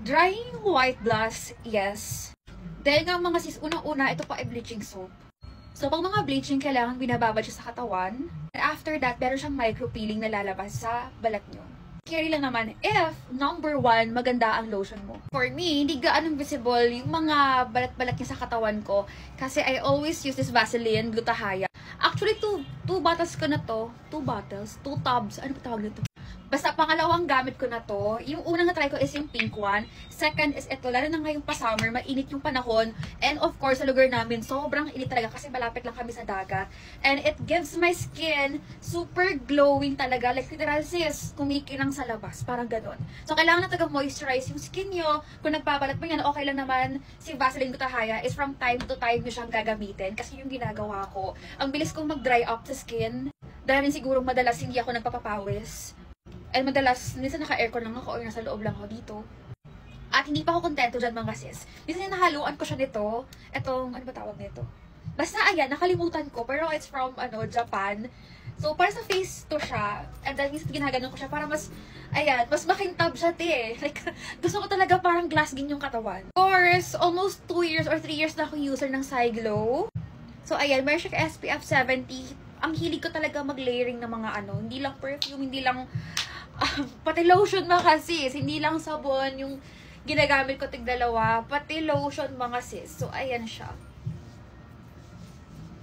Drying white blast, yes. Dahil nga mga sis, unang-una, ito pa ay bleaching soap. So, pag mga bleaching, kailangan binababad siya sa katawan. And after that, meron siyang micro-peeling na lalabas sa balat nyo. Carry lang naman if, number 1, maganda ang lotion mo. For me, hindi gaanong visible yung mga balat-balat niya sa katawan ko kasi I always use this Vaseline Gluta-Hya. Actually, two bottles ko na to. 2 bottles? 2 tubs. Ano ba tawag nito? Basta pangalawang gamit ko na to. Yung unang na-try ko is yung pink one. Second is ito. Lalo na ngayong pa-summer, mainit yung panahon. And of course, sa lugar namin, sobrang init talaga kasi malapit lang kami sa dagat. And it gives my skin super glowing talaga. Like, literal sis, kumikinang sa labas. Parang ganun. So, kailangan na taga-moisturize yung skin nyo. Kung nagpapalat mo yan, okay lang naman. Si Vaseline Gluta-Hya is from time to time nyo siyang gagamitin. Kasi yung ginagawa ko, ang bilis kong mag-dry up sa skin. Dahil siguro madalas hindi ako nagpapapawis. And madalas, minsan naka-aircon lang ako or nasa loob lang ako dito. At hindi pa ako kontento dyan mga sis. Minsan nahaluan ko siya nito. Etong, ano ba tawag nito? Basta ayan, nakalimutan ko. Pero it's from, Japan. So, para sa face to siya. And then, minsan ginaganon ko siya para mas, ayan, mas makintab siya, Like, gusto ko talaga parang glass skin yung katawan. Of course, almost 2 years or 3 years na ako user ng Siglo. So, ayan, meron siya SPF 70. Ang hilig ko talaga mag-layering ng mga hindi lang perfume, hindi lang pati lotion mga sis, hindi lang sabon yung ginagamit ko tig-2, pati lotion mga sis. So, ayan siya.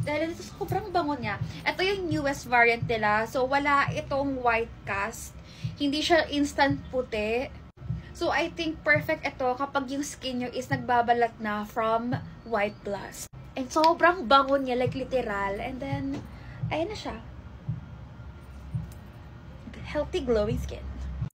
Dahil ito sobrang bango niya. Ito yung newest variant nila. So, wala itong white cast. Hindi siya instant puti. So, I think perfect ito kapag yung skin nyo is nagbabalat na from white blast. And sobrang bango niya, like literal. And then, ayan na siya. Healthy glowing skin.